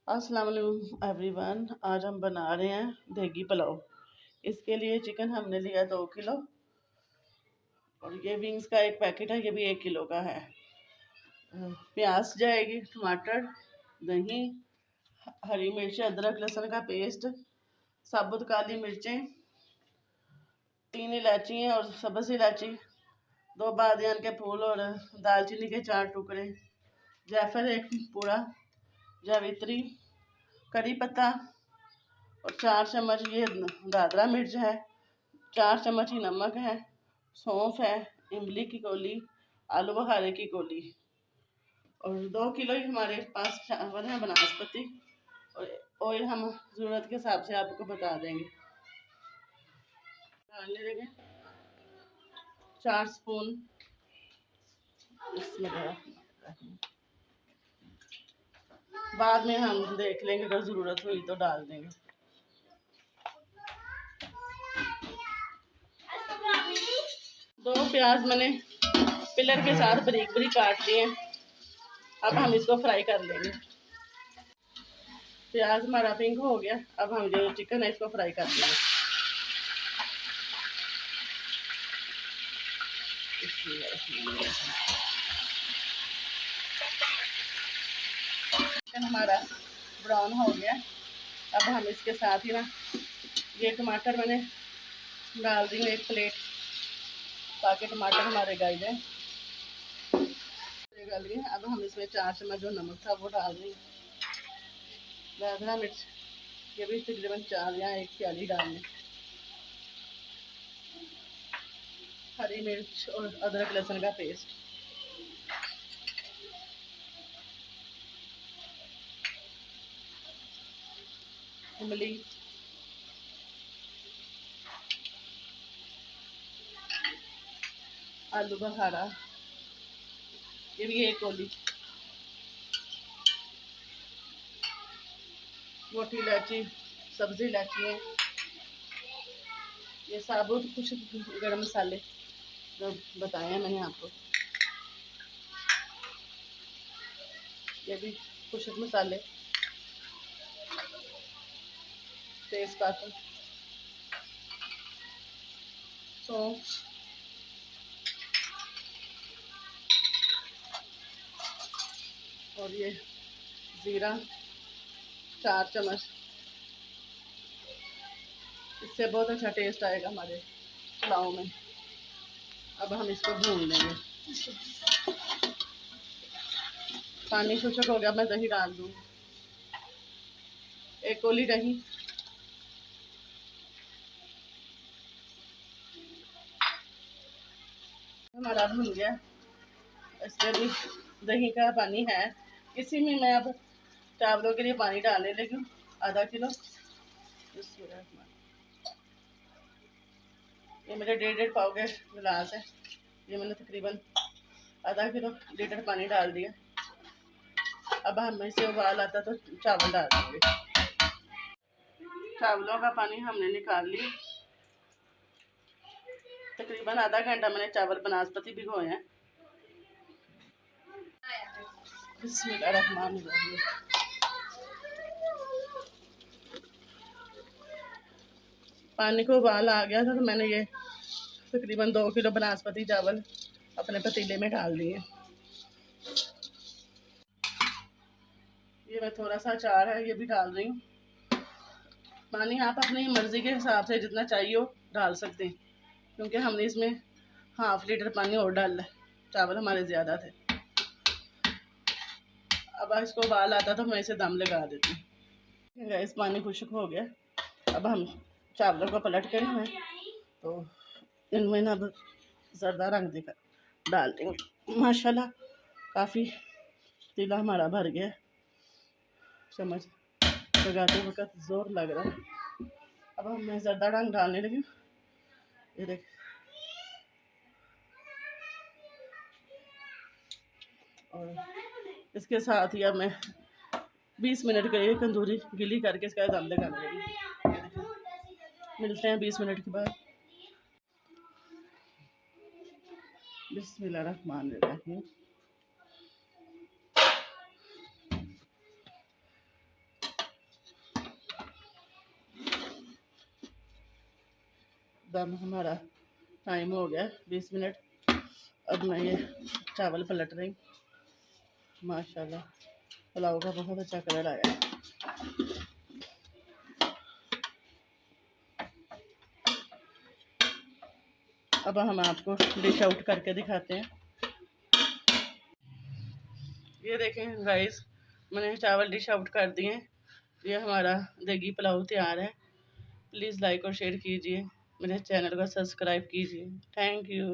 अस्सलाम वालेकुम एवरीवन। आज हम बना रहे हैं देगी पुलाव। इसके लिए चिकन हमने लिया 2 किलो और ये विंग्स का एक पैकेट है, ये भी 1 किलो का है। प्याज जाएगी, टमाटर, दही, हरी मिर्च, अदरक लहसुन का पेस्ट, साबुत काली मिर्चें, 3 इलायची और सब्ज़ इलायची, 2 बादियान के फूल और दालचीनी के 4 टुकड़े, जायफल 1 पूरा, जावित्री, करी पत्ता और 4 चम्मच ये दादरा मिर्च है, 4 चम्मच ही नमक है, सौंफ है, इमली की गोली, आलू बुखारे की गोली और 2 किलो ही हमारे पास चावल है बनास्पति। और ऑयल हम ज़रूरत के हिसाब से आपको बता देंगे। डालने देंगे 4 स्पून इसमें, बाद में हम देख लेंगे, अगर ज़रूरत हुई तो डाल देंगे। दो प्याज मैंने पिलर के साथ बारीक बारीक काट लिए हैं। अब हम इसको फ्राई कर लेंगे। प्याज हमारा पिंक हो गया। अब हम जो चिकन है इसको फ्राई कर लेंगे। चिकन हमारा ब्राउन हो गया। अब हम इसके साथ ही ना ये टमाटर मैंने डाल दी 1 प्लेट, ताकि टमाटर हमारे गल जाए। गल गए। अब हम इसमें 4 चम्मच जो नमक था वो डाल देंगे। दादरा मिर्च ये भी तकरीबन 4 या 1 प्याली डालें। हरी मिर्च और अदरक लहसुन का पेस्ट, इमली, आलू बुखारा ये भी 1 कौली, मोटी इलायची, सब्ज़ी इलायची है, ये साबुत कुछ गरम मसाले जो बताए हैं मैंने आपको, ये भी कुछ मसाले, तेज़पात, सौंफ, और ये ज़ीरा 4 चम्मच। इससे बहुत अच्छा टेस्ट आएगा हमारे पुलाव में। अब हम इसको भून लेंगे। पानी शुष्क हो गया, मैं दही डाल दूँ, 1 कौली दही। हमारा भून गया। इसमें भी दही का पानी है। इसी में मैं अब चावलों के लिए पानी डालने लगी हूँ, आधा किलो। ये मेरे 1.5 पाव के गिलास है। ये मैंने तकरीबन आधा किलो लीटर पानी डाल दिया। अब हम इसे उबाल आता तो चावल डाल देंगे। चावलों का पानी हमने निकाल लिया। तकरीबन आधा घंटा मैंने चावल बनास्पति भिगोए हैं। बिस्मिल्लाहिर्रहमानिर्रहीम। पानी को उबाल आ गया था तो मैंने ये तकरीबन 2 किलो बनास्पति चावल अपने पतीले में डाल दिए। ये मैं थोड़ा सा अचार है ये भी डाल रही हूँ। पानी आप अपनी मर्ज़ी के हिसाब से जितना चाहिए हो डाल सकते हैं, क्योंकि हमने इसमें ½ लीटर पानी और डाला है, चावल हमारे ज़्यादा थे। अब इसको उबाल आता तो मैं इसे दम लगा देती हूँ। गैस पानी खुश्क हो गया। अब हम चावलों को पलट कर हैं तो इनमें ना अब ज़रदा रंग दिखा डाल देंगे। माशाल्लाह काफ़ी पतीला हमारा भर गया। चम्मच लगाते वक्त ज़ोर लग रहा है। अब हम मैं ज़रदा रंग डालने लगी। ये देख, और इसके साथ ही अब मैं 20 मिनट के लिए तंदूरी गिली करके इसका दम लगाने लगी। मिलते हैं 20 मिनट के बाद। बिस्मिल्लाहिर्रहमानिर्रहीम। दम हमारा टाइम हो गया 20 मिनट। अब मैं ये चावल पलट रही। माशाल्लाह पुलाव का बहुत अच्छा कलर आया। अब हम आपको डिश आउट करके दिखाते हैं। ये देखें गाइस, मैंने चावल डिश आउट कर दिए। ये हमारा देगी पुलाव तैयार है। प्लीज़ लाइक और शेयर कीजिए, मेरे चैनल को सब्सक्राइब कीजिए। Thank you.